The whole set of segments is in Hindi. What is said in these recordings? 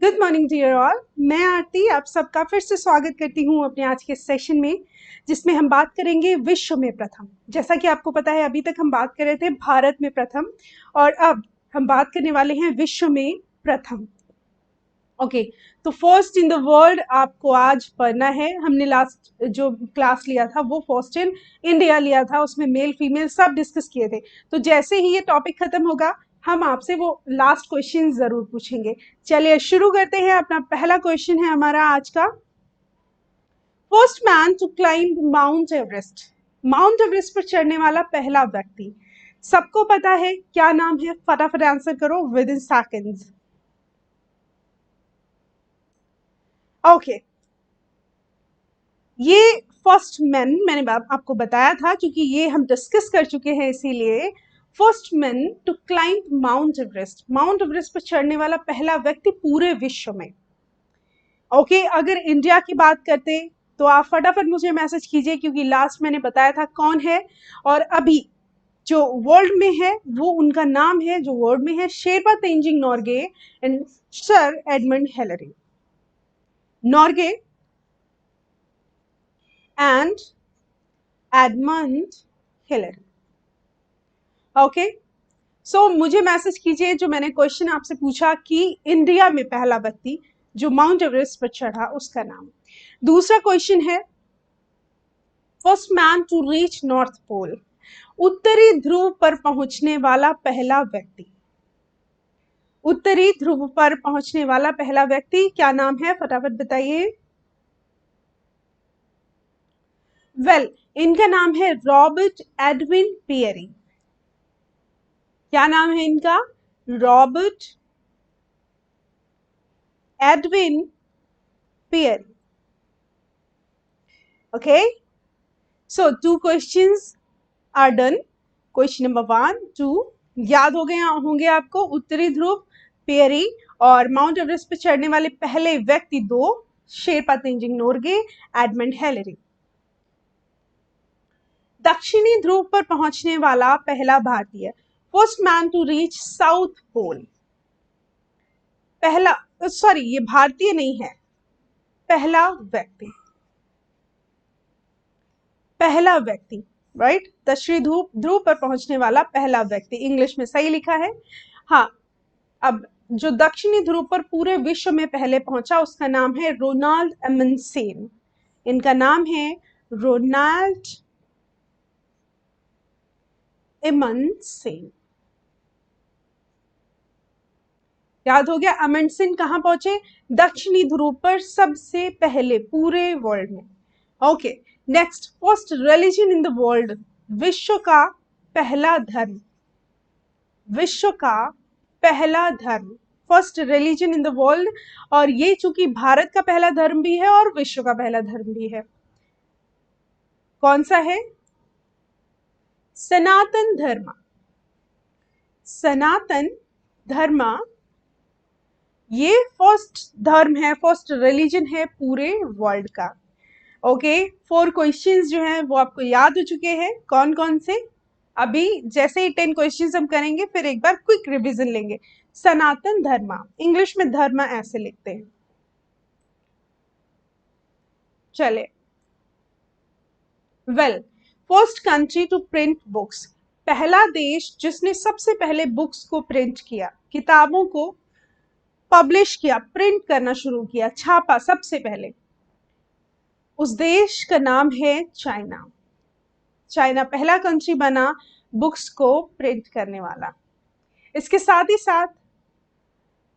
Good morning dear all. मैं आरती आप सबका फिर से स्वागत करती हूँ अपने आज के सेशन में, जिसमें हम बात करेंगे विश्व में प्रथम। जैसा कि आपको पता है, अभी तक हम बात कर रहे थे भारत में प्रथम और अब हम बात करने वाले हैं विश्व में प्रथम। ओके, तो फर्स्ट इन द वर्ल्ड आपको आज पढ़ना है। हमने लास्ट जो क्लास लिया था वो फर्स्ट इन इंडिया लिया था, उसमें मेल फीमेल सब डिस्कस किए थे। तो जैसे ही ये टॉपिक खत्म होगा हम आपसे वो लास्ट क्वेश्चन जरूर पूछेंगे। चलिए शुरू करते हैं। अपना पहला क्वेश्चन है हमारा आज का, first man to climb Mount Everest. Mount Everest पर चढ़ने वाला पहला व्यक्ति सबको पता है, क्या नाम है? फटाफट आंसर करो विद इन सेकेंड्स। ओके, ये फर्स्ट मैन मैंने आपको बताया था, क्योंकि ये हम डिस्कस कर चुके हैं, इसीलिए first man to climb Mount Everest, Mount Everest पर चढ़ने वाला पहला व्यक्ति पूरे विश्व में। ओके, अगर इंडिया की बात करते तो आप फटाफट मुझे मैसेज कीजिए, क्योंकि लास्ट मैंने बताया था कौन है, और अभी जो वर्ल्ड में है वो उनका नाम है, जो वर्ल्ड में है, Sherpa Tenzing Norgay and sir Edmund Hillary. Norgay and Edmund Hillary. Okay, so मुझे मैसेज कीजिए जो मैंने क्वेश्चन आपसे पूछा कि इंडिया में पहला व्यक्ति जो माउंट एवरेस्ट पर चढ़ा उसका नाम। दूसरा क्वेश्चन है, first man to reach North Pole, उत्तरी ध्रुव पर पहुंचने वाला पहला व्यक्ति। उत्तरी ध्रुव पर पहुंचने वाला पहला व्यक्ति क्या नाम है? फटाफट बताइए। वेल, इनका नाम है रॉबर्ट एडविन पियरी। क्या नाम है इनका? Robert Edwin Peary. Okay, so 2 questions are done. Question number 1, 2 याद हो गए होंगे आपको। उत्तरी ध्रुव पियरी और माउंट एवरेस्ट पर चढ़ने वाले पहले व्यक्ति 2, शेरपा तेंजिंग नोरगे, एडमंड हिलरी। दक्षिणी ध्रुव पर पहुंचने वाला पहला भारतीय, first man to reach South Pole. पहला, सॉरी, ये भारतीय नहीं है, पहला व्यक्ति, पहला व्यक्ति, राइट? दक्षिणी ध्रुव पर पहुंचने वाला पहला व्यक्ति, इंग्लिश में सही लिखा है। हाँ, अब जो दक्षिणी ध्रुव पर पूरे विश्व में पहले पहुंचा उसका नाम है रोनाल्ड एमंडसेन। इनका नाम है रोनाल्ड एमंडसेन। याद हो गया? अमंडसेन कहां पहुंचे? दक्षिणी ध्रुव पर सबसे पहले पूरे वर्ल्ड में। Okay, next, first religion in the world, विश्व का पहला धर्म, विश्व का पहला धर्म, first religion in the world. और ये चूंकि भारत का पहला धर्म भी है और विश्व का पहला धर्म भी है। कौन सा है? सनातन धर्म। सनातन धर्म ये फर्स्ट धर्म है, फर्स्ट रिलीजन है पूरे वर्ल्ड का। ओके, 4 क्वेश्चंस जो हैं वो आपको याद हो चुके हैं। कौन कौन से? अभी जैसे ही 10 क्वेश्चंस हम करेंगे फिर एक बार क्विक रिवीजन लेंगे। सनातन धर्म, इंग्लिश में धर्म ऐसे लिखते हैं। चले, well, first country to print books, पहला देश जिसने सबसे पहले बुक्स को प्रिंट किया, किताबों को पब्लिश किया, प्रिंट करना शुरू किया, छापा सबसे पहले, उस देश का नाम है चाइना। चाइना पहला कंट्री बना बुक्स को प्रिंट करने वाला। इसके साथ ही साथ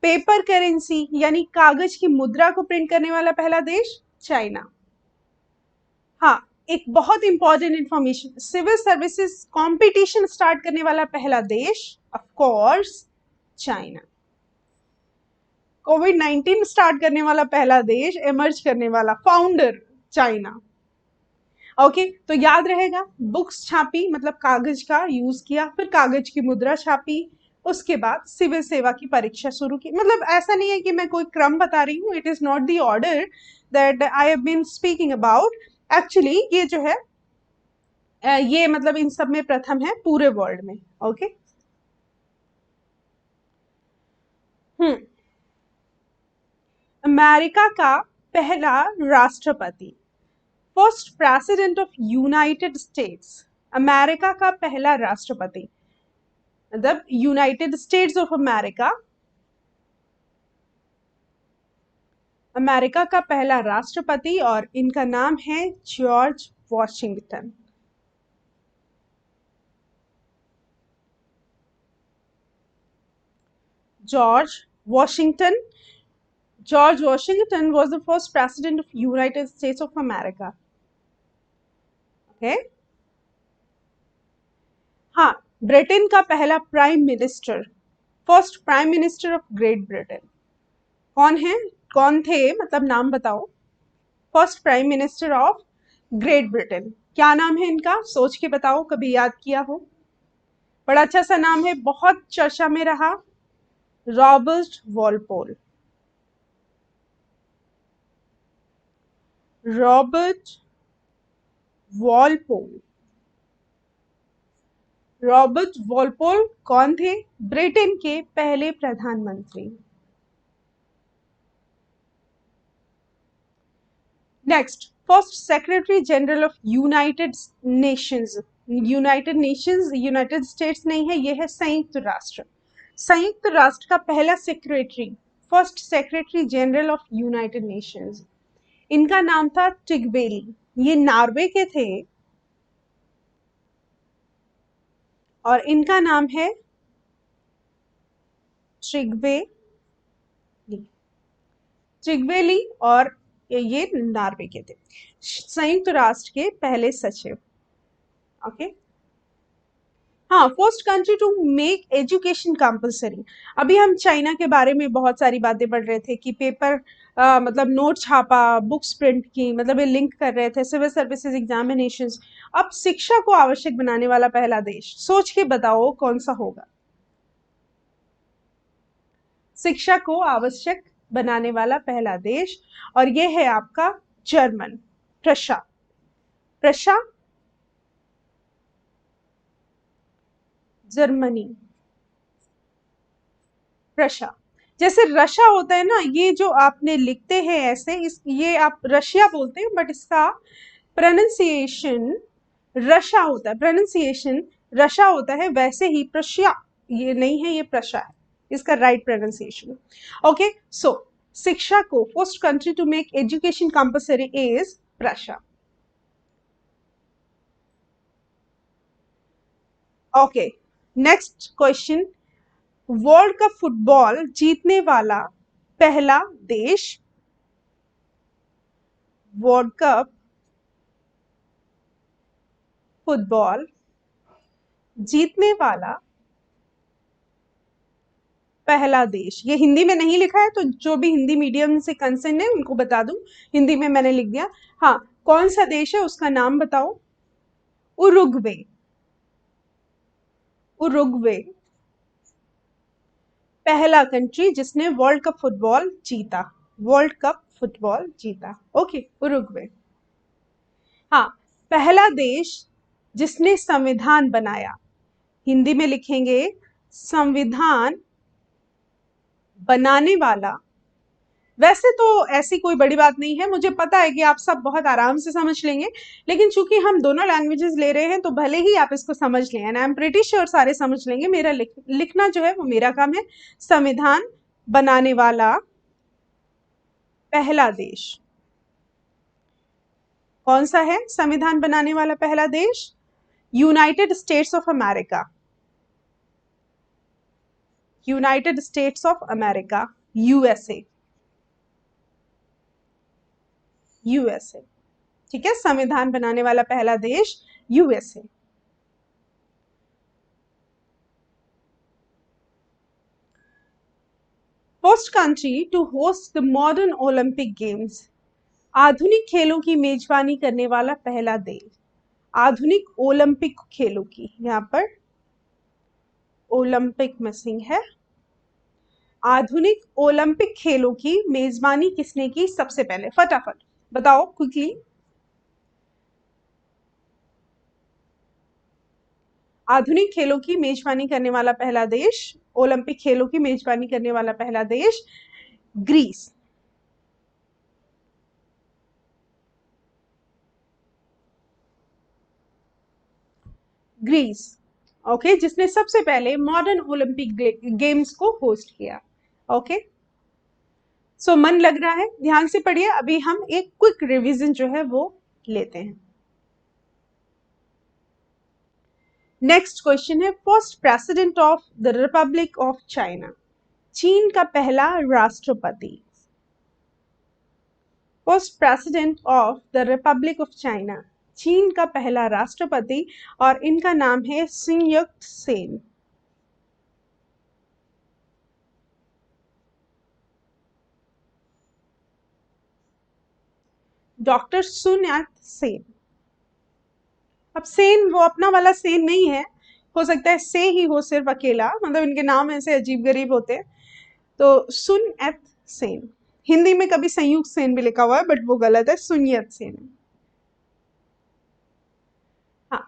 पेपर करेंसी यानी कागज की मुद्रा को प्रिंट करने वाला पहला देश चाइना। हाँ, एक बहुत important information, civil services competition start करने वाला पहला देश ऑफ कोर्स चाइना। कोविड-19 स्टार्ट करने वाला पहला देश, एमर्ज करने वाला, फाउंडर चाइना। ओके, तो याद रहेगा, बुक्स छापी मतलब कागज का यूज किया, फिर कागज की मुद्रा छापी, उसके बाद सिविल सेवा की परीक्षा शुरू की। मतलब ऐसा नहीं है कि मैं कोई क्रम बता रही हूँ, it is not the order that I have been speaking about. Actually ये जो है ये मतलब इन सब में प्रथम है पूरे वर्ल्ड में। ओके, अमेरिका का पहला राष्ट्रपति, first president of United states. America का पहला राष्ट्रपति मतलब United States of America, America का पहला राष्ट्रपति, और इनका नाम है George Washington. George Washington, George Washington was the first president of United States of America. Okay? हाँ, ब्रिटेन का पहला prime minister, first prime minister of great Britain कौन है, कौन थे, मतलब नाम बताओ। First prime minister of great Britain, क्या नाम है इनका, सोच के बताओ, कभी याद किया हो। बड़ा अच्छा सा नाम है, बहुत चर्चा में रहा, Robert Walpole. Robert Walpole, Robert Walpole कौन थे, ब्रिटेन के पहले प्रधानमंत्री। Next, first secretary general of United Nations. United Nations United states नहीं है, यह है संयुक्त राष्ट्र। संयुक्त राष्ट्र का पहला secretary, first secretary general of United Nations, इनका नाम था टिग्वेली। ये नॉर्वे के थे और इनका नाम है ट्रिग्वेली और ये नॉर्वे के थे, संयुक्त राष्ट्र के पहले सचिव। ओके, हाँ, first country to make education compulsory. अभी हम चाइना के बारे में बहुत सारी बातें पढ़ रहे थे कि पेपर मतलब नोट छापा, बुक्स प्रिंट की, मतलब ये लिंक कर रहे थे, सिविल सर्विसेज एग्जामिनेशंस। अब शिक्षा को आवश्यक बनाने वाला पहला देश, सोच के बताओ कौन सा होगा। शिक्षा को आवश्यक बनाने वाला पहला देश, और ये है आपका German, Prussia. Prussia, Germany, Prussia. जैसे रशा होता है ना, ये जो आपने लिखते हैं ऐसे, ये आप रशिया बोलते हैं, बट इसका प्रोनाउंसिएशन रशा होता है, प्रोनाउंसिएशन रशा होता है। वैसे ही प्रशिया ये नहीं है, ये प्रशा है, इसका राइट प्रोनाउंसिएशन। ओके, सो शिक्षा को first country to make education compulsory is Prussia. Okay, next question, World Cup football जीतने वाला पहला देश, वर्ल्ड कप फुटबॉल जीतने वाला पहला देश। ये हिंदी में नहीं लिखा है, तो जो भी हिंदी मीडियम से कंसर्न है उनको बता दूं, हिंदी में मैंने लिख दिया। हाँ, कौन सा देश है उसका नाम बताओ। उरुग्वे, उरुग्वे पहला कंट्री जिसने वर्ल्ड कप फुटबॉल जीता, वर्ल्ड कप फुटबॉल जीता। Okay, Uruguay. हाँ, पहला देश जिसने संविधान बनाया, हिंदी में लिखेंगे संविधान बनाने वाला। वैसे तो ऐसी कोई बड़ी बात नहीं है, मुझे पता है कि आप सब बहुत आराम से समझ लेंगे, लेकिन चूंकि हम दोनों लैंग्वेजेस ले रहे हैं तो भले ही आप इसको समझ लें, and I am pretty sure सारे समझ लेंगे। मेरा लिखना जो है वो मेरा काम है। संविधान बनाने वाला पहला देश कौन सा है, संविधान बनाने वाला पहला देश? United States of America, United States of America, USA, USA. ठीक है, संविधान बनाने वाला पहला देश यूएसए। First country to host the modern Olympic games, आधुनिक खेलों की मेजबानी करने वाला पहला देश। आधुनिक ओलंपिक खेलों की, यहाँ पर ओलंपिक मिसिंग है। आधुनिक ओलंपिक खेलों की मेजबानी किसने की सबसे पहले, फटाफट बताओ क्विकली। आधुनिक खेलों की मेजबानी करने वाला पहला देश, ओलंपिक खेलों की मेजबानी करने वाला पहला देश, ग्रीस। ग्रीस। ओके, जिसने सबसे पहले मॉडर्न ओलंपिक गेम्स को होस्ट किया। ओके, सो मन लग रहा है, ध्यान से पढ़िए। अभी हम एक क्विक रिवीजन जो है वो लेते हैं। नेक्स्ट क्वेश्चन है, first president of the Republic of China. चीन का पहला राष्ट्रपति। First president of the Republic of China, चीन का पहला राष्ट्रपति, और इनका नाम है सुन यत सेन। डॉक्टर सुन यत सेन। अब सेन वो अपना वाला सेन नहीं है, हो सकता है से ही हो सिर्फ अकेला, मतलब इनके नाम ऐसे अजीब गरीब होते हैं। तो सुन यत सेन, हिंदी में कभी संयुक्त सेन भी लिखा हुआ है बट वो गलत है, सुन यत सेन। हाँ,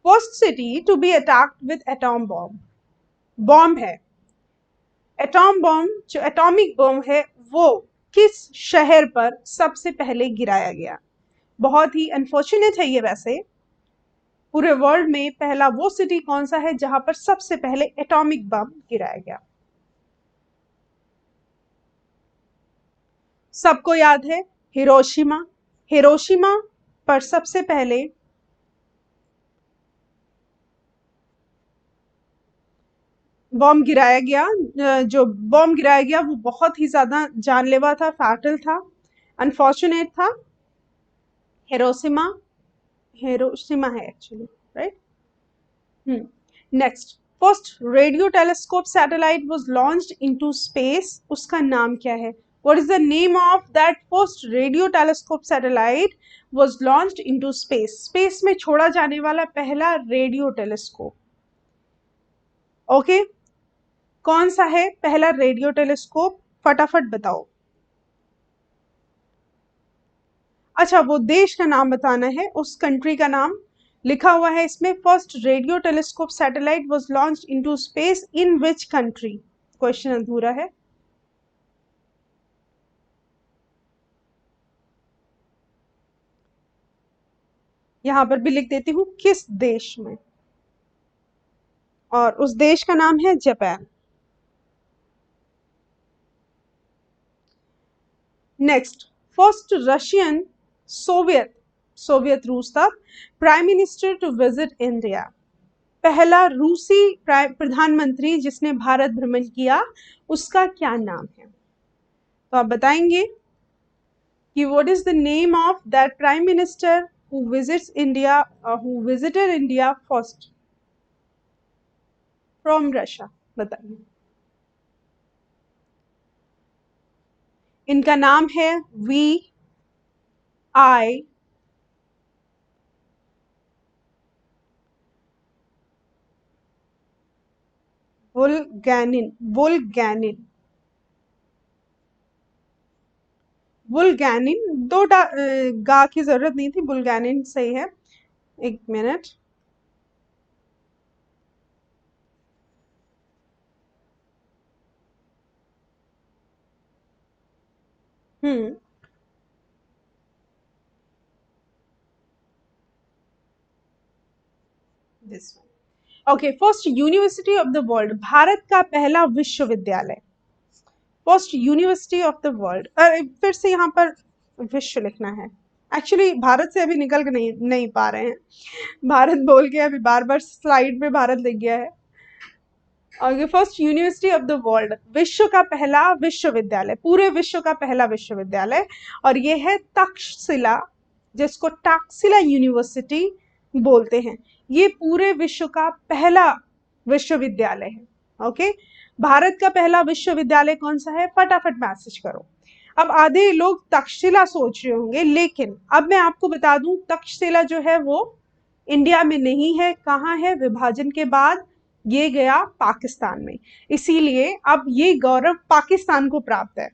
first city to be attacked with atom bomb. Bomb है, एटॉम बॉम्ब जो एटॉमिक बॉम्ब है वो किस शहर पर सबसे पहले गिराया गया। बहुत ही अनफॉर्चुनेट है ये वैसे, पूरे वर्ल्ड में पहला वो सिटी कौन सा है जहां पर सबसे पहले एटॉमिक बम गिराया गया। सबको याद है हिरोशिमा। हिरोशिमा पर सबसे पहले बॉम्ब गिराया गया। जो बॉम्ब गिराया गया वो बहुत ही ज्यादा जानलेवा था, फैटल था, अनफॉर्चुनेट था। हिरोशिमा, हिरोशिमा है actually, right. Next, first radio telescope satellite was launched into space, उसका नाम क्या है? What is the name of that first radio telescope satellite was launched into space? Space में छोड़ा जाने वाला पहला रेडियो टेलीस्कोप। ओके, कौन सा है पहला रेडियो टेलीस्कोप? फटाफट बताओ। अच्छा, वो देश का नाम बताना है, उस कंट्री का नाम लिखा हुआ है इसमें। First radio telescope satellite was launched into space in which country? Question अधूरा है। यहां पर भी लिख देती हूँ किस देश में, और उस देश का नाम है Japan. Next, first Russian Soviet, Soviet रूस था, prime minister to visit India. पहला रूसी प्रधानमंत्री जिसने भारत भ्रमण किया, उसका क्या नाम है? तो आप बताएंगे कि what is the name of that prime minister who visits India, who visited India first from Russia? बताइए। इनका नाम है वी आई बुल्गैनिन। बुल्गैनिन, बुल्गैनिन। दो गा की जरूरत नहीं थी, बुल्गैनिन सही है। एक minute, hmm, this one. Okay, first university of the world, Bharat का पहला विश्वविद्यालय। First university of the world, फिर से यहाँ पर विश्व लिखना है। एक्चुअली भारत से अभी निकल के नहीं पा रहे हैं, भारत बोल के अभी बार बार स्लाइड पे भारत लिख गया है। और first university of the world, विश्व का पहला विश्वविद्यालय, पूरे विश्व का पहला विश्वविद्यालय, और ये है तक्षशिला, जिसको टाक्सिला यूनिवर्सिटी बोलते हैं। ये पूरे विश्व का पहला विश्वविद्यालय है। ओके, भारत का पहला विश्वविद्यालय कौन सा है? फटाफट मैसेज करो। अब आधे लोग तक्षशिला सोच रहे होंगे, लेकिन अब मैं आपको बता दूं तक्षशिला जो है वो इंडिया में नहीं है। कहाँ है? विभाजन के बाद ये गया पाकिस्तान में, इसीलिए अब ये गौरव पाकिस्तान को प्राप्त है,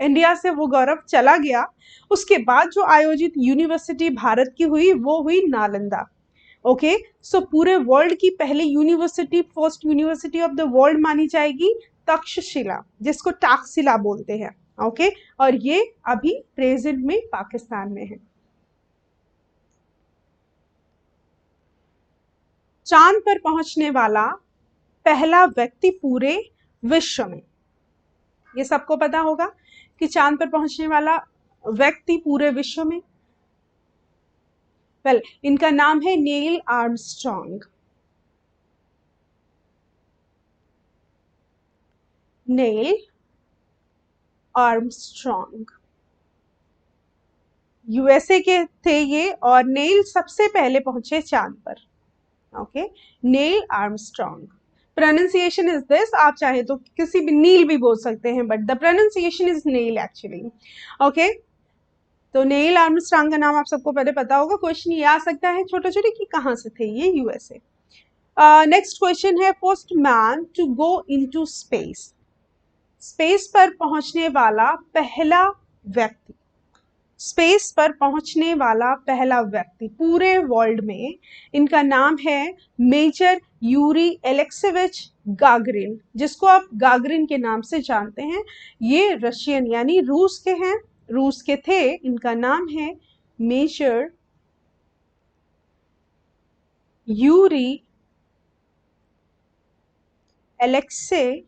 इंडिया से वो गौरव चला गया। उसके बाद जो आयोजित यूनिवर्सिटी भारत की हुई वो हुई नालंदा। ओके, सो पूरे वर्ल्ड की पहली university, first university of the world मानी जाएगी तक्षशिला, जिसको टाक्सिला बोलते हैं। ओके, और ये अभी प्रेजेंट में पाकिस्तान में है। चांद पर पहुंचने वाला पहला व्यक्ति पूरे विश्व में। ये सबको पता होगा कि चांद पर पहुंचने वाला व्यक्ति पूरे विश्व में, वेल इनका नाम है Neil Armstrong. Neil Armstrong USA के थे ये, और नील सबसे पहले पहुंचे चांद पर। Okay, Neil Armstrong. Pronunciation is this, आप चाहे तो किसी भी नील भी बोल सकते हैं, but the pronunciation is Neil actually. Okay, तो नील आर्मस्ट्रॉन्ग का नाम आप सबको पहले पता होगा। क्वेश्चन ये आ सकता है छोटे छोटे कि कहाँ से थे ये, यूएसए। नेक्स्ट क्वेश्चन है, first man to go into space. Space पर पहुंचने वाला पहला व्यक्ति, स्पेस पर पहुंचने वाला पहला व्यक्ति पूरे वर्ल्ड में, इनका नाम है मेजर यूरी एलेक्सेविच गागरिन, जिसको आप गागरिन के नाम से जानते हैं। ये रशियन यानी रूस के हैं, रूस के थे। इनका नाम है Major Yuri Alexeyevich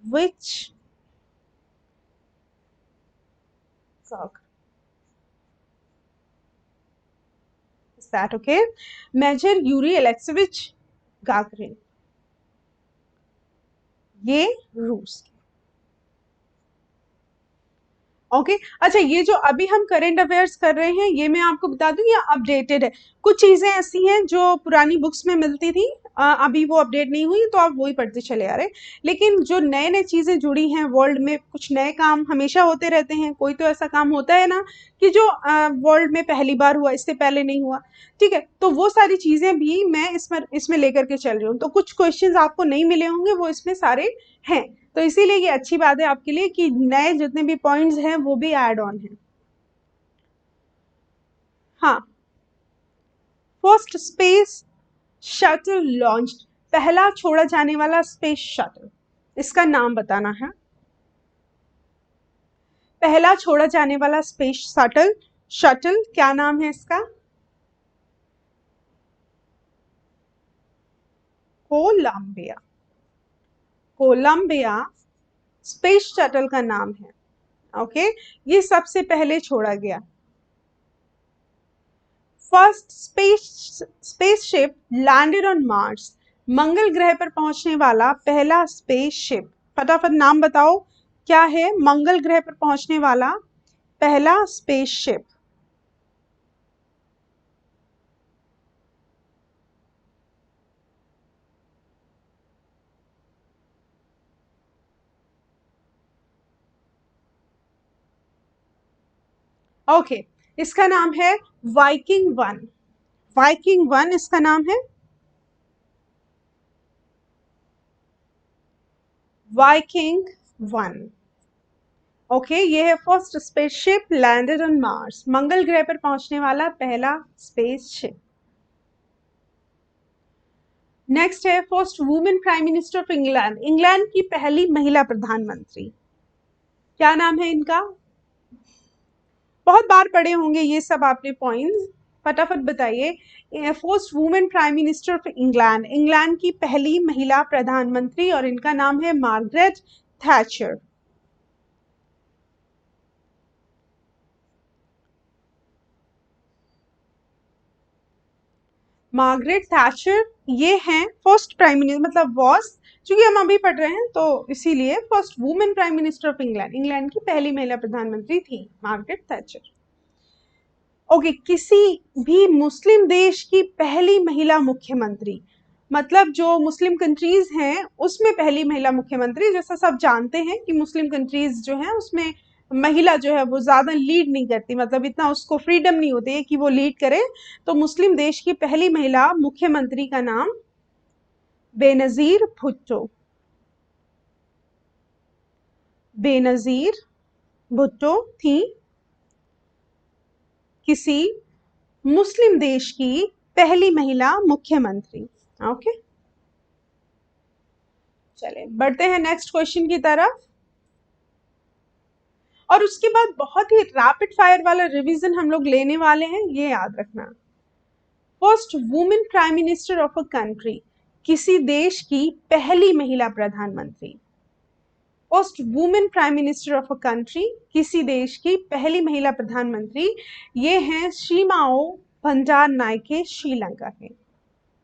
Gagarin. Is that okay? Major Yuri Alexeyevich Gagarin, ये रूस। ओके अच्छा, ये जो अभी हम करेंट अफेयर्स कर रहे हैं, ये मैं आपको बता दूं, ये अपडेटेड है। कुछ चीजें ऐसी हैं जो पुरानी बुक्स में मिलती थी, अभी वो अपडेट नहीं हुई, तो आप वही पढ़ते चले आ रहे। लेकिन जो नए नए चीजें जुड़ी हैं वर्ल्ड में, कुछ नए काम हमेशा होते रहते हैं। कोई तो ऐसा काम होता है ना कि जो वर्ल्ड में पहली बार हुआ, इससे पहले नहीं हुआ, ठीक है। तो वो सारी चीजें भी मैं इसमें लेकर के चल रही हूँ। तो कुछ क्वेश्चंस आपको नहीं मिले होंगे, वो इसमें सारे हैं। तो इसीलिए ये अच्छी बात है आपके लिए कि नए जितने भी पॉइंट्स हैं वो भी ऐड ऑन हैं। हाँ, फर्स्ट स्पेस शटल लॉन्च, पहला छोड़ा जाने वाला स्पेस शटल, इसका नाम बताना है। पहला छोड़ा जाने वाला स्पेस शटल, शटल क्या नाम है इसका? कोलंबिया। कोलंबिया स्पेस शटल का नाम है। ओके, ये सबसे पहले छोड़ा गया। First spaceship landed on Mars, मंगल ग्रह पर पहुंचने वाला पहला स्पेसशिप। फटाफट नाम बताओ, क्या है मंगल ग्रह पर पहुंचने वाला पहला स्पेसशिप? ओके, इसका नाम है वाइकिंग 1। वाइकिंग 1 इसका नाम है, वाइकिंग 1। ओके, ये है first spaceship landed on Mars, मंगल ग्रह पर पहुंचने वाला पहला स्पेसशिप। नेक्स्ट है first women prime minister of England, England की पहली महिला प्रधानमंत्री। क्या नाम है इनका? बहुत बार पढ़े होंगे ये सब आपने पॉइंट्स, फटाफट बताइए। First women prime minister of England, England की पहली महिला प्रधानमंत्री, और इनका नाम है मार्गरेट थैचर। मार्गरेट थैचर ये हैं फर्स्ट प्राइम मिनिस्टर, मतलब वॉज, चूंकि हम अभी पढ़ रहे हैं तो इसीलिए first women prime minister of England, England की पहली महिला प्रधानमंत्री थी मार्गरेट थैचर। ओके, किसी भी मुस्लिम देश की पहली महिला मुख्यमंत्री, मतलब जो मुस्लिम कंट्रीज हैं उसमें पहली महिला मुख्यमंत्री। जैसा सब जानते हैं कि मुस्लिम कंट्रीज जो हैं उसमें महिला जो है वो ज्यादा लीड नहीं करती, मतलब इतना उसको फ्रीडम नहीं होती है कि वो लीड करे। तो मुस्लिम देश की पहली महिला मुख्यमंत्री का नाम बेनजीर भुट्टो, बेनजीर भुट्टो थी किसी मुस्लिम देश की पहली महिला मुख्यमंत्री। ओके, चले बढ़ते हैं नेक्स्ट क्वेश्चन की तरफ। और उसके बाद बहुत ही रैपिड फायर वाला रिवीजन हम लोग लेने वाले हैं, ये याद रखना। First women prime minister of a country, किसी देश की पहली महिला प्रधानमंत्री। First women prime minister of a country, किसी देश की पहली महिला प्रधानमंत्री, ये हैं शीमाओ भंडार नायके, श्रीलंका के।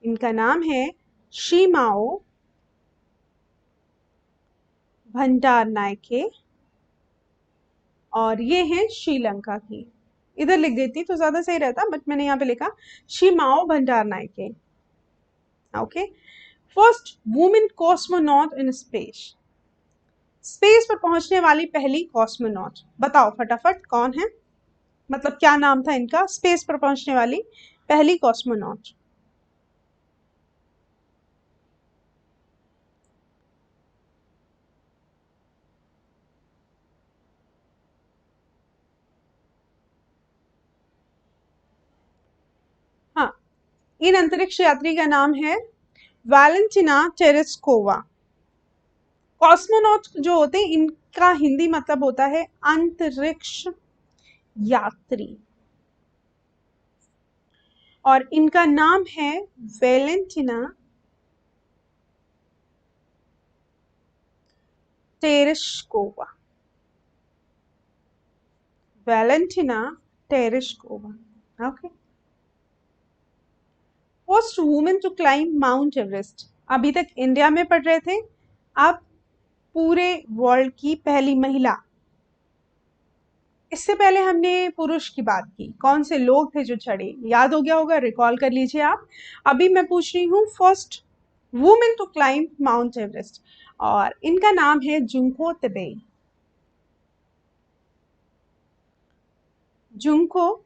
इनका नाम है शीमाओ भंडार नायके और ये हैं श्रीलंका की। इधर लिख देती तो ज्यादा सही रहता, बट मैंने यहाँ पे लिखा शीमाओ भंडार Nike. Okay. First women cosmonaut in space, space पर पहुंचने वाली पहली कॉस्मोनॉट, बताओ फटाफट कौन है, मतलब क्या नाम था इनका, स्पेस पर पहुंचने वाली पहली कॉस्मोनॉट। हाँ, इन अंतरिक्ष यात्री का नाम है वैलेंटिना टेरेस्कोवा। कॉस्मोनॉट जो होते हैं इनका हिंदी मतलब होता है अंतरिक्ष यात्री, और इनका नाम है Valentina Tereshkova. Valentina Tereshkova. Okay. First women to climb Mount Everest, अभी तक इंडिया में पढ़ रहे थे, अब पूरे वर्ल्ड की पहली महिला। इससे पहले हमने पुरुष की बात की, कौन से लोग थे जो चढ़े, याद हो गया होगा, रिकॉल कर लीजिए आप। अभी मैं पूछ रही हूँ first women to climb Mount Everest, और इनका नाम है जुंको तबेई। जुंको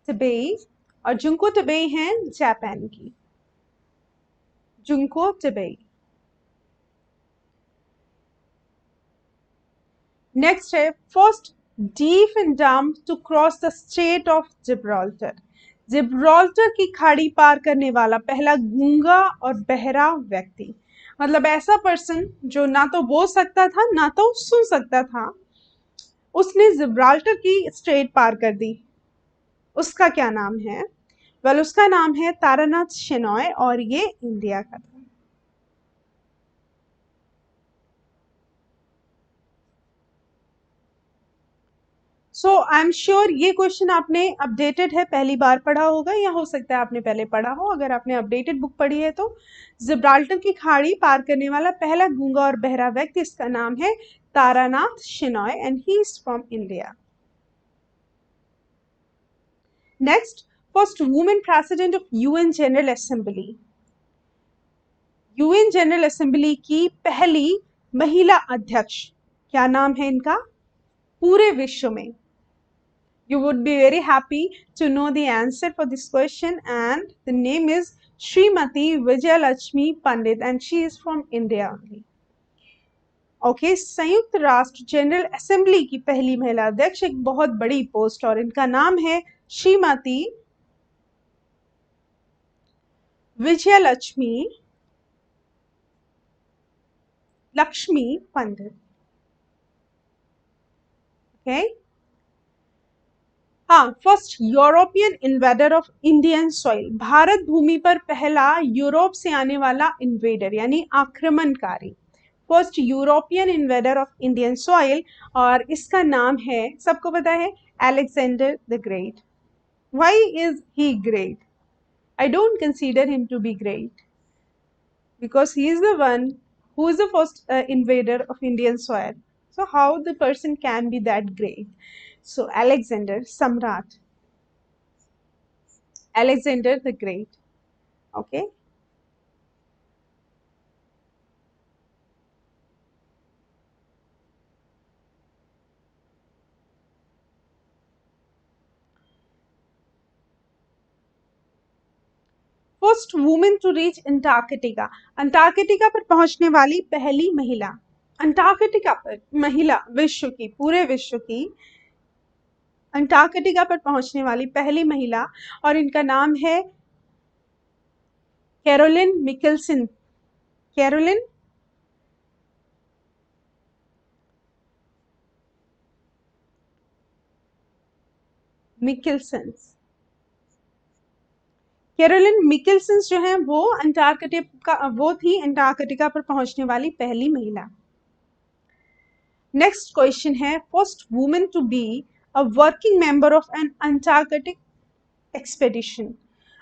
तबेई, और जुंको तबेई हैं जापान की, जुंको तबेई। नेक्स्ट है first deaf and dumb to cross the Strait of Gibraltar, Gibraltar की खाड़ी पार करने वाला पहला गूंगा और बहरा व्यक्ति, मतलब ऐसा पर्सन जो ना तो बोल सकता था ना तो सुन सकता था, उसने जिब्राल्टर की स्ट्रेट पार कर दी। उसका क्या नाम है? वेल, उसका नाम है तारानाथ शेनॉय, और ये इंडिया का था। सो आई एम श्योर ये क्वेश्चन आपने अपडेटेड है, पहली बार पढ़ा होगा, या हो सकता है आपने पहले पढ़ा हो। अगर आपने अपडेटेड बुक पढ़ी है तो जिब्राल्टर की खाड़ी पार करने वाला पहला गूंगा और बहरा व्यक्ति, इसका नाम है Taranath Shenoy, and he is from India. Next, first women president of UN general assembly, UN general assembly की पहली महिला अध्यक्ष, क्या नाम है इनका पूरे विश्व में? You would be very happy to know the answer for this question, and the name is Srimati Vijayalakshmi Pandit, and she is from India only. Okay, संयुक्त राष्ट्र जनरल असेंबली की पहली महिला अध्यक्ष, एक बहुत बड़ी पोस्ट, और इनका नाम है श्रीमती विजयलक्ष्मी पंडित। Okay? हाँ, first European invader of Indian soil, Bharat भूमि पर पहला यूरोप से आने वाला इन्वेडर यानी आक्रमणकारी, first European invader of Indian soil, और इसका नाम है, सबको पता है, Alexander the great. Why is he great? I don't consider him to be great, because he is the one who is the first invader of Indian soil. So how the person can be that great? So Alexander Samrat, Alexander the Great. Okay. First women to reach Antarctica, Antarctica पर पहुंचने वाली पहली महिला, अंटार्कटिका पर महिला, विश्व की, पूरे विश्व की अंटार्कटिका पर पहुंचने वाली पहली महिला, और इनका नाम है कैरोलिन मिकेल्सन। कैरोलिन मिकेल्सन्स। कैरोलिन मिकेल्सन्स जो है वो वो थी अंटार्कटिका पर पहुंचने वाली पहली महिला। नेक्स्ट क्वेश्चन है, first women to be a working member of an Antarctic expedition.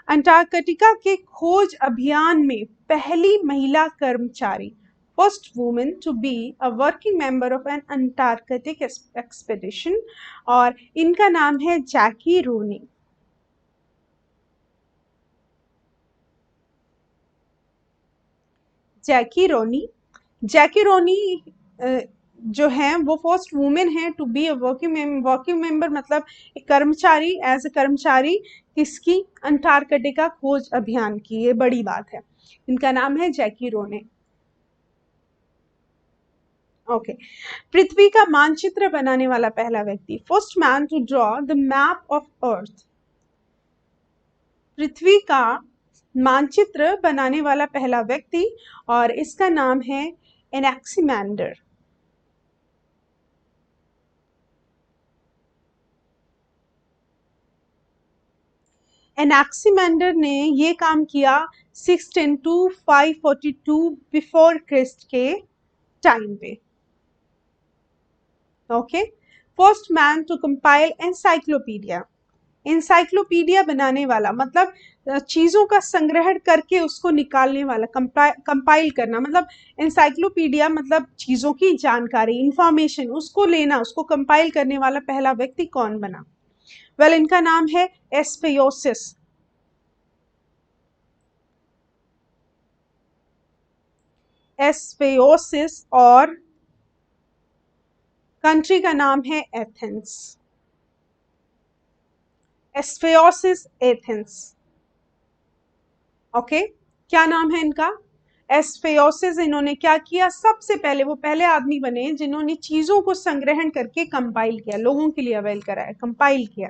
Antarctica के खोज अभियान में पहली महिला कर्मचारी, first women to be a working member of an Antarctic expedition, और इनका नाम है जैकी रोनी। जैकी रोनी। जैकी रोनी जो है वो फर्स्ट वुमेन है to be a working member, मतलब एक कर्मचारी, एज ए कर्मचारी किसकी, अंटार्कटिका खोज अभियान की। ये बड़ी बात है। इनका नाम है जैकी रोने। ओके। पृथ्वी का मानचित्र बनाने वाला पहला व्यक्ति, first man to draw the map of earth. पृथ्वी का मानचित्र बनाने वाला पहला व्यक्ति, और इसका नाम है एनेक्सिमैंडर। एनेक्सिमैंडर ने ये काम किया 610 to 542 बिफोर क्रिस्ट के टाइम पे। Okay. First man to compile encyclopedia. Encyclopedia बनाने वाला मतलब चीजों का संग्रहण करके उसको निकालने वाला, कंपाइल करना मतलब एनसाइक्लोपीडिया मतलब चीजों की जानकारी, इंफॉर्मेशन, उसको लेना, उसको कंपाइल करने वाला पहला व्यक्ति कौन बना? वेल, इनका नाम है एस्पेयोसिस। एस्पेयोसिस, और कंट्री का नाम है एथेंस। एस्पेयोसिस, एथेंस। ओके। क्या नाम है इनका? एस्पेयोसिस। इन्होंने क्या किया? सबसे पहले वो पहले आदमी बने जिन्होंने चीजों को संग्रहण करके कंपाइल किया, लोगों के लिए अवेल कराया, कंपाइल किया।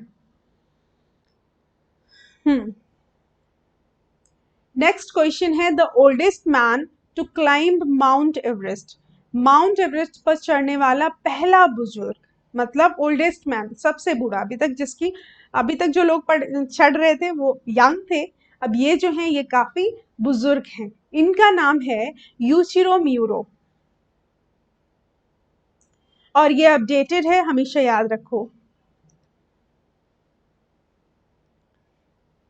नेक्स्ट क्वेश्चन है, the oldest man to climb Mount Everest. Mount Everest पर चढ़ने वाला पहला बुजुर्ग, मतलब ओल्डेस्ट मैन, सबसे बूढ़ा। अभी तक जो लोग चढ़ रहे थे वो यंग थे, अब ये जो हैं ये काफी बुजुर्ग हैं। इनका नाम है यूचिरो म्यूरो, और ये अपडेटेड है, हमेशा याद रखो।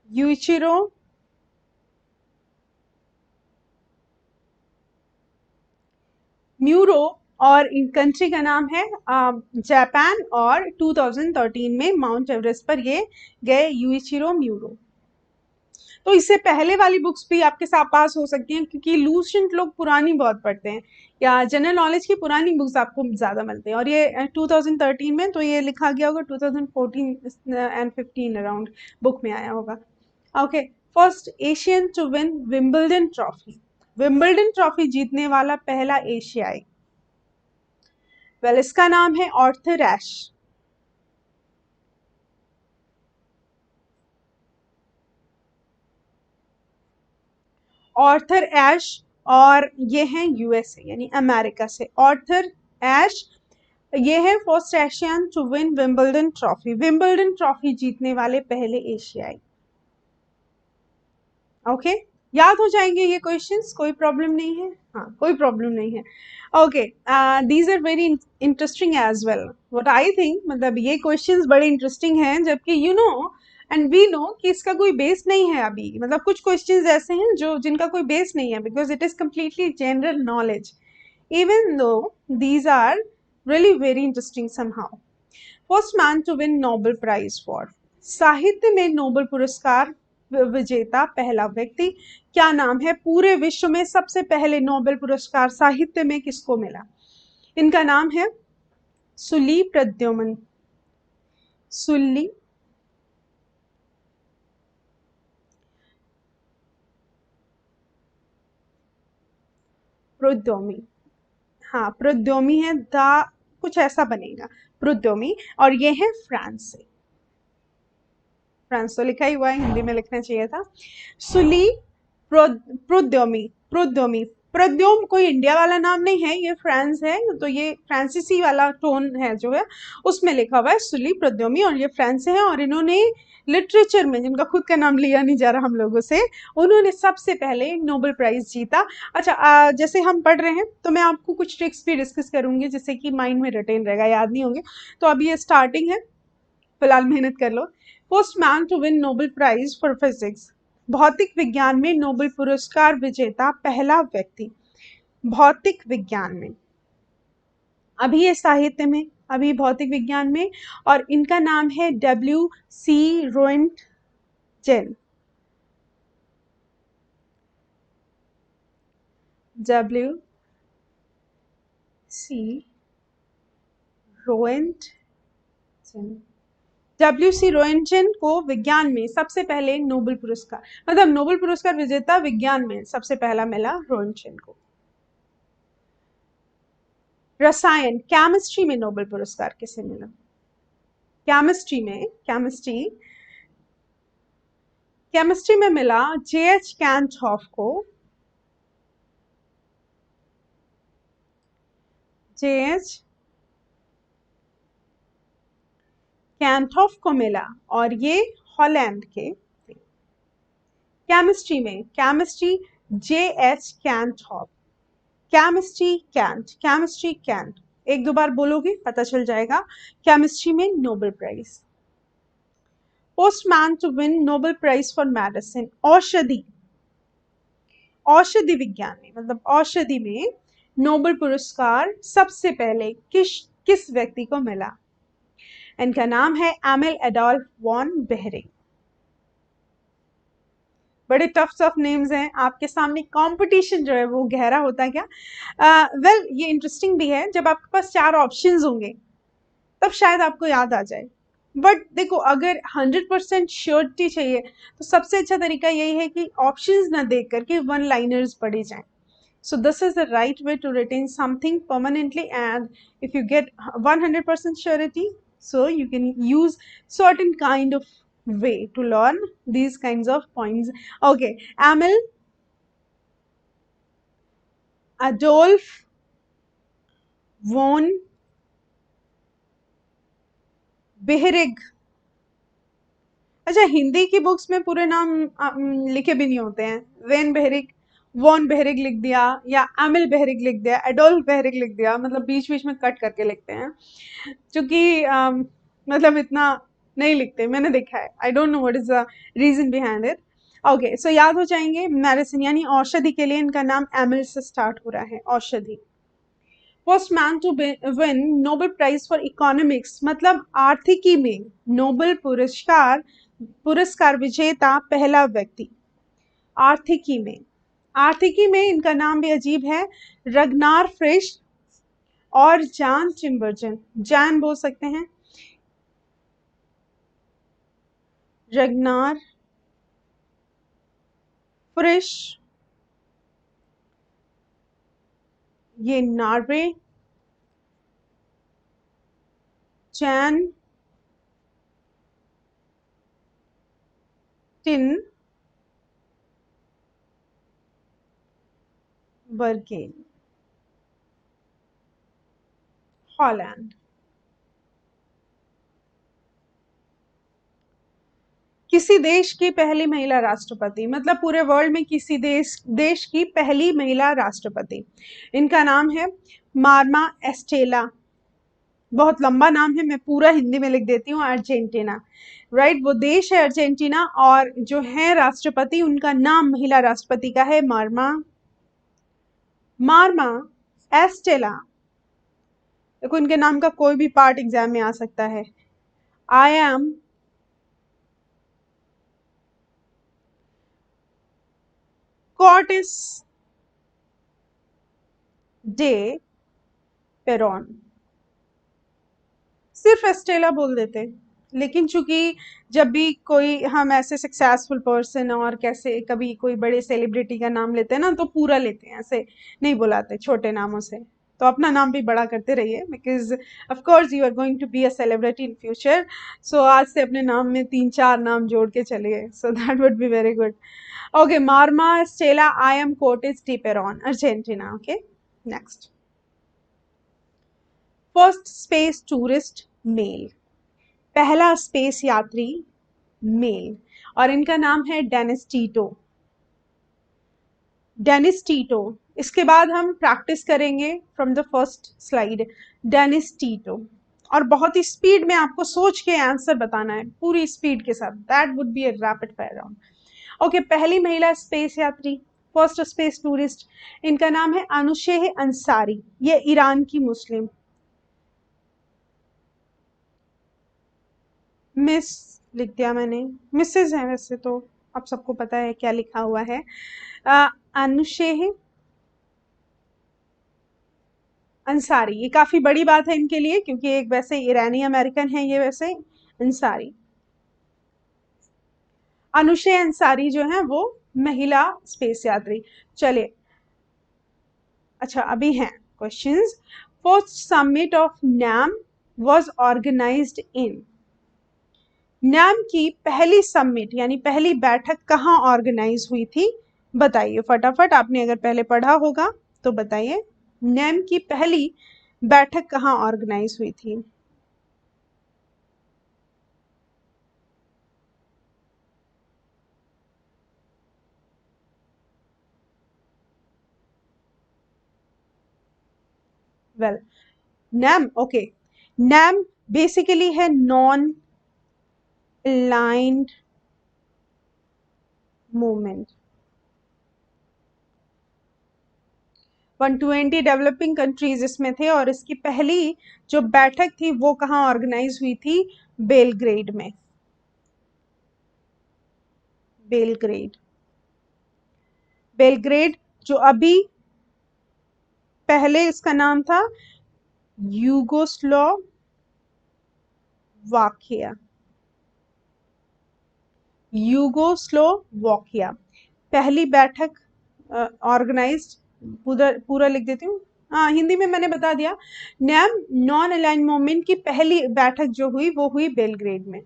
यूचिरो म्यूरो, और इन कंट्री का नाम है जापान, और 2013 में माउंट एवरेस्ट पर ये गए, यूइचिरो म्यूरो। तो इससे पहले वाली बुक्स भी आपके साथ पास हो सकती हैं, क्योंकि लूसेंट लोग पुरानी बहुत पढ़ते हैं, या जनरल नॉलेज की पुरानी बुक्स आपको ज्यादा मिलते हैं। और ये 2013 में, तो ये लिखा गया होगा 2014 एंड 15 अराउंड बुक में आया होगा। Okay. First Asian to win Wimbledon trophy. Wimbledon trophy जीतने वाला पहला एशियाई, वेल इसका नाम है आर्थर एश। आर्थर एश, और ये हैं यूएसए यानी अमेरिका से। आर्थर एश ये है first Asian to win Wimbledon trophy, Wimbledon trophy जीतने वाले पहले एशियाई। ओके। याद हो जाएंगे ये क्वेश्चंस, कोई प्रॉब्लम नहीं है? हाँ, कोई प्रॉब्लम नहीं है। Okay. These are very interesting as well, what I think, मतलब ये क्वेश्चंस बड़े इंटरेस्टिंग हैं, जबकि you know and we know कि इसका कोई बेस नहीं है अभी। मतलब कुछ क्वेश्चंस ऐसे हैं जो जिनका कोई बेस नहीं है, because it is completely general knowledge, even though these are really very interesting somehow. First man to win Nobel Prize for, साहित्य में नोबेल पुरस्कार विजेता पहला व्यक्ति, क्या नाम है? पूरे विश्व में सबसे पहले नोबेल पुरस्कार साहित्य में किसको मिला? इनका नाम है सुली प्रद्युमन। सुली प्रोद्योमी, हाँ प्रोद्योमी है, दा कुछ ऐसा बनेगा, प्रोद्योमी, और ये है फ्रांस से। फ्रांस तो लिखा ही हुआ है, हिंदी में लिखना चाहिए था। सुली प्रोद्योमी, प्रोद्योमी प्रद्योम कोई इंडिया वाला नाम नहीं है, ये फ्रांस है, तो ये फ्रांसीसी वाला टोन है जो है उसमें लिखा हुआ है सुली प्रद्योमी, और ये फ्रांस से है। और इन्होंने लिटरेचर में, जिनका खुद का नाम लिया नहीं जा रहा हम लोगों से, उन्होंने सबसे पहले नोबेल प्राइज जीता। अच्छा, जैसे हम पढ़ रहे हैं तो मैं आपको कुछ ट्रिक्स भी डिस्कस करूंगी जिससे कि माइंड में रिटेन रहेगा, याद नहीं होंगे। तो अभी ये स्टार्टिंग है, फिलहाल मेहनत कर लो। First man to win Nobel prize for physics, भौतिक विज्ञान में नोबेल पुरस्कार विजेता पहला व्यक्ति, भौतिक विज्ञान में, अभी ये साहित्य में, अभी भौतिक विज्ञान में, और इनका नाम है W.C. रोएंटजेन। W.C. रोएंटजेन, W.C. रोएंटजेन को विज्ञान में सबसे पहले नोबेल पुरस्कार, मतलब नोबेल पुरस्कार विजेता विज्ञान में सबसे पहला मिला रोएंटजेन को। रसायन, केमिस्ट्री में नोबेल पुरस्कार किसे मिला? केमिस्ट्री में, केमिस्ट्री में मिला J.H. कैंटहॉफ को, J.H. कैंटहॉफ को मिला, और ये हॉलैंड के। केमिस्ट्री में, केमिस्ट्री J.H. कैंटहॉफ, केमिस्ट्री कैंट, एक दो बार बोलोगे पता चल जाएगा। केमिस्ट्री में Nobel prize. First man to win Nobel prize for medicine, औषधि, औषधि विज्ञान में, मतलब औषधि में नोबेल पुरस्कार सबसे पहले किस व्यक्ति को मिला? इनका नाम है एमिल एडोल्फ वॉन बेहरिंग। बड़े टफ नेम्स हैं आपके सामने, कंपटीशन जो है वो गहरा होता है क्या? वेल, ये इंटरेस्टिंग भी है, जब आपके पास 4 ऑप्शंस होंगे तब शायद आपको याद आ जाए। बट देखो, अगर 100% श्योरिटी चाहिए तो सबसे अच्छा तरीका यही है कि ऑप्शंस ना देख करके वन लाइनर्स पढ़े जाएं। So this is the right way to retain something permanently, and if you get 100% surety, so you can use certain kind of way to learn these kinds of points. Okay, Emil Adolf von Behring। अच्छा, हिंदी की बुक्स में पूरे नाम लिखे भी नहीं होते हैं। वेन बेहरिक, वॉन बेहरिक लिख दिया, या एमिल बेहरिक लिख दिया, एडोल्फ बेहरिक लिख दिया, मतलब बीच बीच में कट करके लिखते हैं, क्योंकि मतलब इतना नहीं लिखते, मैंने देखा है। I don't know what is the reason behind it. Okay, so याद हो जाएंगे, मेडिसिन यानी औषधि के लिए इनका नाम एमिल से स्टार्ट हो रहा है, औषधि। First man to win Nobel prize for economics, मतलब आर्थिकी में नोबेल पुरस्कार विजेता पहला व्यक्ति, आर्थिकी में। आर्थिकी में इनका नाम भी अजीब है, रगनार फ्रिश और जान चिम्बर्जन, जैन बोल सकते हैं, रगनार फ्रिश, ये Norway, Jain tin Bergen, Holland. किसी देश की पहली महिला राष्ट्रपति, मतलब पूरे वर्ल्ड में किसी देश की पहली महिला राष्ट्रपति, इनका नाम है मार्मा एस्टेला। बहुत लंबा नाम है, मैं पूरा हिंदी में लिख देती हूँ, अर्जेंटीना, राइट, वो देश है अर्जेंटीना, और जो है राष्ट्रपति, उनका नाम महिला राष्ट्रपति का है मार्मा एस्टेला। देखो, इनके नाम का कोई भी पार्ट एग्जाम में आ सकता है। आई एम कॉर्टिस डे पेरोन, सिर्फ एस्टेला बोल देते, लेकिन चूंकि जब भी कोई हम ऐसे सक्सेसफुल पर्सन और कैसे कभी कोई बड़े सेलिब्रिटी का नाम लेते हैं ना, तो पूरा लेते हैं, ऐसे नहीं बुलाते छोटे नामों से। तो अपना नाम भी बड़ा करते रहिए, because of course you are going to be a celebrity in future. So आज से अपने नाम में 3-4 नाम जोड़ के चलिए, so that would be very good. Okay, मार्मा स्टेला आयम कोर्टिस टिपेरॉन, Argentina. Okay, next. First space tourist male, पहला स्पेस यात्री मेल, और इनका नाम है डेनिस टीटो। डेनिस टीटो। इसके बाद हम प्रैक्टिस करेंगे from the first slide, Dennis Tito. और बहुत ही स्पीड में आपको सोच के आंसर बताना है, पूरी स्पीड के साथ। That would be a rapid fire round. Okay, पहली महिला स्पेस यात्री, फर्स्ट स्पेस टूरिस्ट, इनका नाम है अनुशेह अंसारी। ये ईरान की मुस्लिम। मिस लिख दिया मैंने, मिसेज है वैसे तो, आप सबको पता है क्या लिखा हुआ है। अनुशेह अंसारी, ये काफी बड़ी बात है इनके लिए, क्योंकि एक वैसे ईरानी अमेरिकन है ये, वैसे अंसारी। अनुशेह अंसारी जो है वो महिला स्पेस यात्री। चलिए, अच्छा अभी हैं questions. First summit of NAM was organised in, NAM की पहली समिट यानी पहली बैठक कहाँ ऑर्गेनाइज हुई थी, बताइए फटाफट। आपने अगर पहले पढ़ा होगा तो बताइए, नैम की पहली बैठक कहाँ ऑर्गेनाइज हुई थी। Well, NAM, okay, NAM basically है non aligned movement. 120 developing countries इसमें थे, और इसकी पहली जो बैठक थी वो कहाँ ऑर्गेनाइज हुई थी, बेलग्रेड में। बेलग्रेड, बेलग्रेड जो अभी, पहले इसका नाम था यूगोस्लोवाकिया। यूगोस्लोवाकिया, पहली बैठक ऑर्गेनाइज्ड, पूरा लिख देती हूँ, हाँ हिंदी में मैंने बता दिया। नैम नॉन अलाइंड मूवमेंट की पहली बैठक जो हुई वो हुई बेलग्रेड में।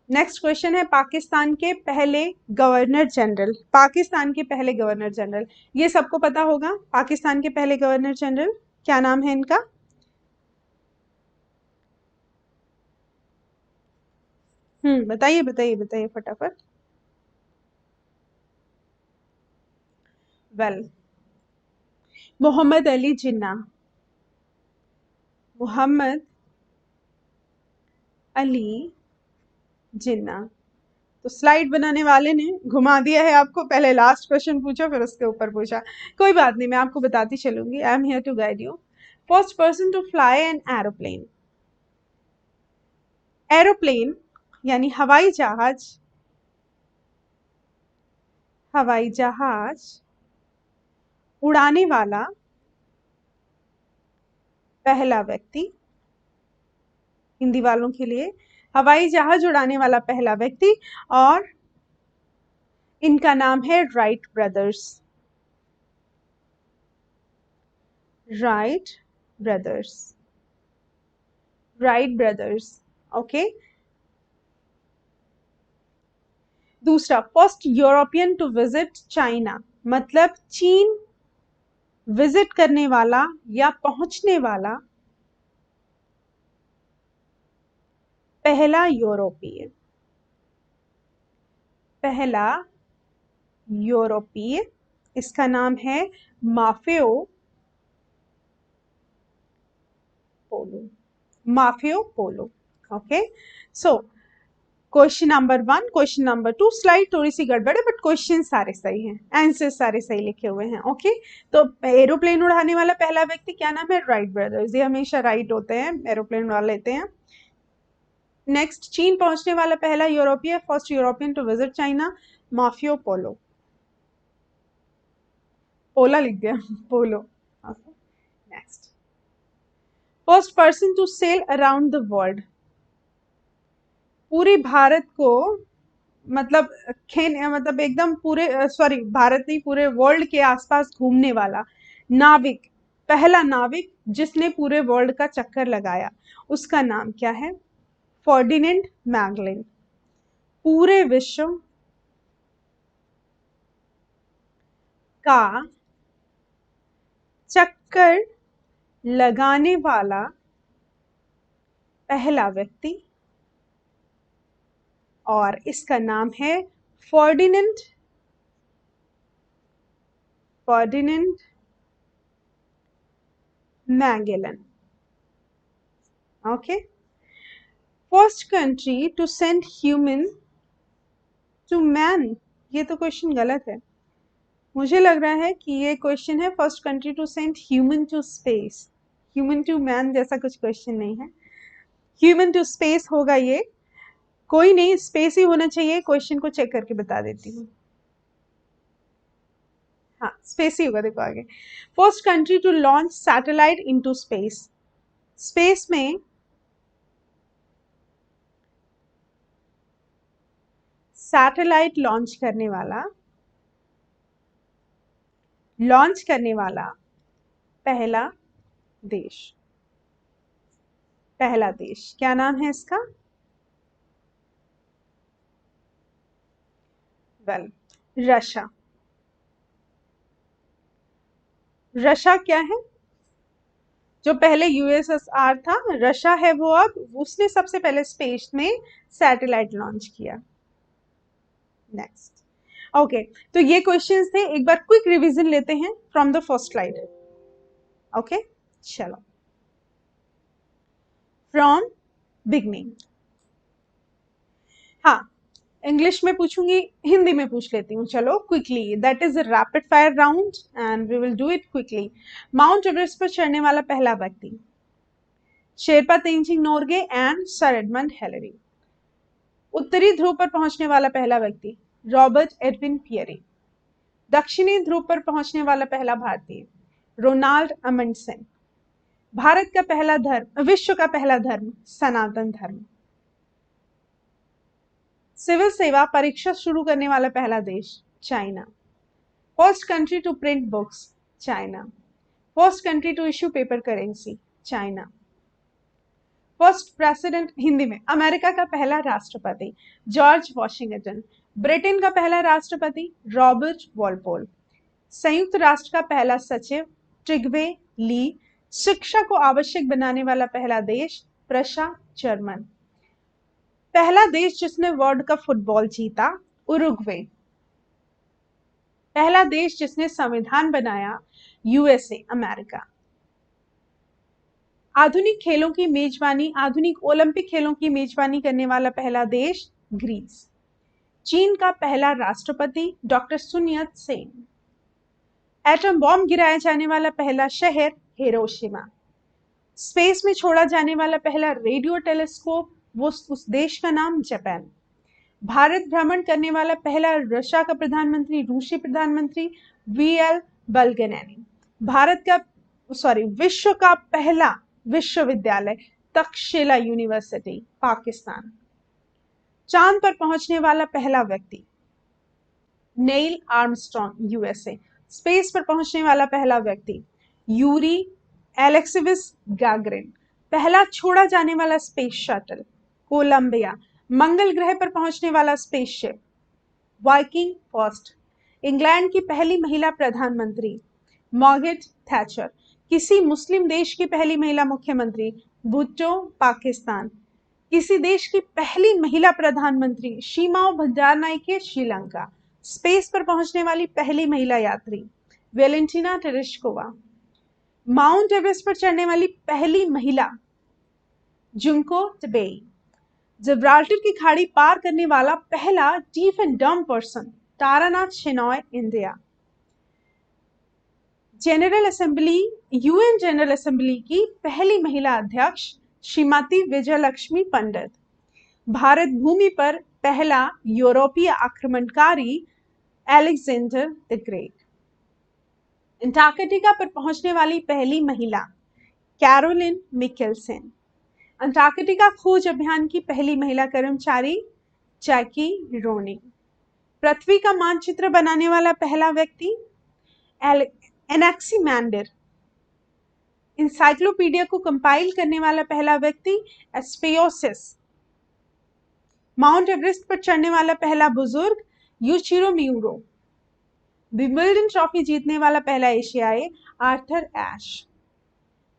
नेक्स्ट क्वेश्चन है, पाकिस्तान के पहले गवर्नर जनरल, पाकिस्तान के पहले गवर्नर जनरल, ये सबको पता होगा। पाकिस्तान के पहले गवर्नर जनरल क्या नाम है इनका, बताइए बताइए बताइए फटाफट। वेल, मोहम्मद अली जिन्ना, मोहम्मद अली जिन्ना। तो स्लाइड बनाने वाले ने घुमा दिया है आपको, पहले लास्ट क्वेश्चन पूछा फिर उसके ऊपर पूछा। कोई बात नहीं, मैं आपको बताती चलूंगी, I am here to guide you. First person to fly an aeroplane, aeroplane यानी हवाई जहाज, हवाई जहाज उड़ाने वाला पहला व्यक्ति, हिंदी वालों के लिए, हवाई जहाज उड़ाने वाला पहला व्यक्ति, और इनका नाम है Wright brothers. Wright brothers, Wright brothers, okay. दूसरा, first European to visit China, मतलब चीन विजिट करने वाला या पहुंचने वाला पहला यूरोपीय, पहला यूरोपीय, इसका नाम है Maffeo Polo, Maffeo Polo. Okay, so question number 1, question number 2, slide थोड़ी सी गड़बड़ है बट क्वेश्चन सारे सही हैं, आंसर सारे सही लिखे हुए हैं। ओके, तो एरोप्लेन उड़ाने वाला पहला व्यक्ति क्या नाम है, राइट ब्रदर्स, ये हमेशा राइट होते हैं, एरोप्लेन उड़ा लेते हैं। नेक्स्ट, चीन पहुंचने वाला पहला यूरोपीय, first European to visit China, Maffeo Polo, Pola लिख दिया, Polo. Next, first person to sail around the world, पूरे भारत को, मतलब मतलब एकदम पूरे, सॉरी भारत नहीं, पूरे वर्ल्ड के आसपास घूमने वाला नाविक, पहला नाविक जिसने पूरे वर्ल्ड का चक्कर लगाया, उसका नाम क्या है, फर्डिनेंड मैगलिन। पूरे विश्व का चक्कर लगाने वाला पहला व्यक्ति, और इसका नाम है Ferdinand Magellan. Okay, first country to send human to man, ये तो क्वेश्चन गलत है। मुझे लग रहा है कि ये क्वेश्चन है first country to send human to space. Human to man जैसा कुछ क्वेश्चन नहीं है, ह्यूमन टू स्पेस होगा ये। कोई नहीं, स्पेस ही होना चाहिए। क्वेश्चन को चेक करके बता देती हूँ। हाँ, स्पेस ही होगा। देखो आगे, first country to launch satellite into space. Space में सैटेलाइट लॉन्च करने वाला पहला देश क्या नाम है इसका? Well, Russia. रशिया क्या है? जो पहले यूएसएसआर था, रशिया है वो अब, उसने सबसे पहले स्पेस में सैटेलाइट लॉन्च किया। नेक्स्ट, ओके, तो ये क्वेश्चंस थे। एक बार क्विक रिवीजन लेते हैं from the first slide. Okay, चलो, फ्रॉम बिगनिंग। हाँ, इंग्लिश में पूछूंगी, हिंदी में पूछ लेती हूँ। चलो quickly, that is a rapid fire round and we will do it quickly. Mount Everest पर चढ़ने वाला पहला व्यक्ति? Sherpa Tenzing Norgay and sir Edmund Hillary. उत्तरी ध्रुव पर पहुंचने वाला पहला व्यक्ति? Robert Edwin Peary. दक्षिणी ध्रुव पर पहुंचने वाला पहला भारतीय? रोनाल्ड अमंडसेन। भारत का पहला धर्म, विश्व का पहला धर्म? सनातन धर्म। सिविल सेवा परीक्षा शुरू करने वाला पहला देश? China. First country to print books? China. First country to issue paper currency? China. First president, Hindi में, अमेरिका का पहला राष्ट्रपति? George Washington. ब्रिटेन का पहला राष्ट्रपति? Robert Walpole. संयुक्त राष्ट्र का पहला सचिव? ट्रिग्वे ली। शिक्षा को आवश्यक बनाने वाला पहला देश? Prussia German. पहला देश जिसने वर्ल्ड कप फुटबॉल जीता? उरुग्वे। पहला देश जिसने संविधान बनाया? USA, America. आधुनिक खेलों की मेजबानी, आधुनिक ओलंपिक खेलों की मेजबानी करने वाला पहला देश? ग्रीस। चीन का पहला राष्ट्रपति? डॉक्टर सुन यत सेन। एटम बॉम्ब गिराया जाने वाला पहला शहर? हिरोशिमा। स्पेस में छोड़ा जाने वाला पहला रेडियो टेलीस्कोप? वो उस देश का नाम? जापान। भारत भ्रमण करने वाला पहला रशिया का प्रधानमंत्री, रूसी प्रधानमंत्री? वीएल बल्गेनेनी। भारत का, सॉरी, विश्व का पहला विश्वविद्यालय? तक्षशिला यूनिवर्सिटी, पाकिस्तान। चांद पर पहुंचने वाला पहला व्यक्ति? Nail Armstrong, USA. स्पेस पर पहुंचने वाला पहला व्यक्ति? Yuri Alexeyevich Gagarin. पहला छोड़ा जाने वाला स्पेस शटल? कोलंबिया। मंगल ग्रह पर पहुंचने वाला स्पेसशिप? Viking first. इंग्लैंड की पहली महिला प्रधानमंत्री? Margaret Thatcher. किसी मुस्लिम देश की पहली महिला मुख्यमंत्री? भुट्टो, पाकिस्तान। किसी देश की पहली महिला प्रधानमंत्री? शीमाओ भंडारनायके, श्रीलंका। स्पेस पर पहुंचने वाली पहली महिला यात्री? वेलेंटिना तेरेश्कोवा। माउंट एवरेस्ट पर चढ़ने वाली पहली महिला? जुंको टेबेई। जिब्राल्टर की खाड़ी पार करने वाला पहला डीफ एंड डम person? Taranath Shenoy, India. General assembly, UN general assembly की पहली महिला अध्यक्ष? श्रीमती विजयलक्ष्मी पंडित। भारत भूमि पर पहला यूरोपीय आक्रमणकारी? Alexander the great. अंटार्कटिका पर पहुंचने वाली पहली महिला? Caroline Mikkelsen. अंटार्कटिका खोज अभियान की पहली महिला कर्मचारी? जैकी रोनिंग। पृथ्वी का मानचित्र बनाने वाला पहला व्यक्ति? एनेक्सिमैंडर। इंसाइक्लोपीडिया को कंपाइल करने वाला पहला व्यक्ति? एस्पेयोसिस। माउंट एवरेस्ट पर चढ़ने वाला पहला बुजुर्ग? यूचिरो मियूरो। विंबलडन ट्रॉफी जीतने वाला पहला एशियाई आर्थर एश।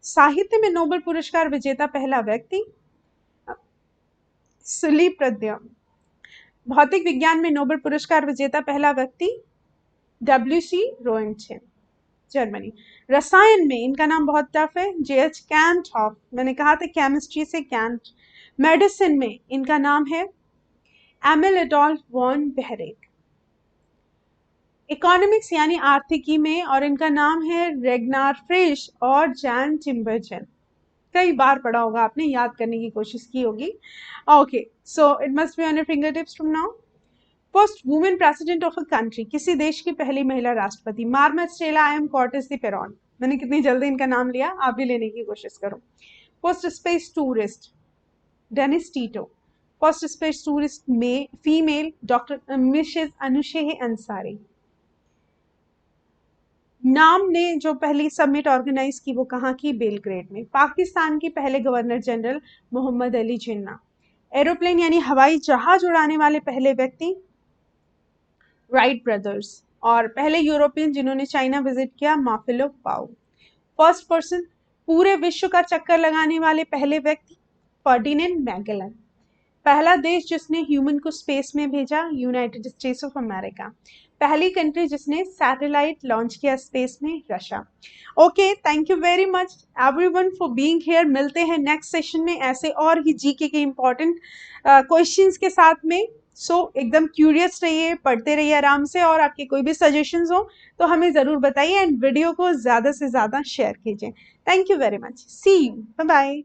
साहित्य में नोबेल पुरस्कार विजेता पहला व्यक्ति सुली प्रद्युम्न। भौतिक विज्ञान में नोबेल पुरस्कार विजेता पहला व्यक्ति W.C. रोएंटशन, जर्मनी। रसायन में इनका नाम बहुत टफ है, J.H. कैंटॉफ, मैंने कहा था केमिस्ट्री से कैंट। मेडिसिन में इनका नाम है एमिल एडोल्फ वॉन बेहरेक। इकोनॉमिक्स यानी आर्थिकी में, और इनका नाम है रेगनार फ्रिश और जैन टिम्बरजन। कई बार पढ़ा होगा आपने, याद करने की कोशिश की होगी। Okay, so it must be on your finger tips from now. First women president of a country, किसी देश की पहली महिला राष्ट्रपति। मार्मा स्टेला एम कॉर्टेस दी पेरॉन। मैंने कितनी जल्दी इनका नाम लिया, आप भी लेने की कोशिश करो। First space tourist Dennis Tito. First space tourist में female doctor Mrs Anousheh Ansari. नाम ने जो पहली समिट ऑर्गेनाइज की वो कहाँ की? बेलग्रेड में। पाकिस्तान के पहले governor general Mohammad Ali Jinnah. Aeroplane यानी हवाई जहाज उड़ाने वाले पहले व्यक्ति राइट ब्रदर्स। और पहले यूरोपियन जिन्होंने चाइना विजिट किया मार्सेलो पाओ। फर्स्ट पर्सन पूरे विश्व का चक्कर लगाने वाले पहले व्यक्ति फर्डिनेंड मैगेलन। पहला देश जिसने ह्यूमन को स्पेस में भेजा यूनाइटेड स्टेट्स ऑफ अमेरिका। पहली कंट्री जिसने सैटेलाइट लॉन्च किया स्पेस में, Russia. Okay, thank you very much everyone for being here. मिलते हैं नेक्स्ट सेशन में ऐसे और ही जीके के इंपॉर्टेंट क्वेश्चंस के साथ में। सो एकदम क्यूरियस रहिए, पढ़ते रहिए आराम से, और आपके कोई भी सजेशंस हो तो हमें ज़रूर बताइए, एंड वीडियो को ज़्यादा से ज़्यादा शेयर कीजिए। Thank you very much, see you, bye bye.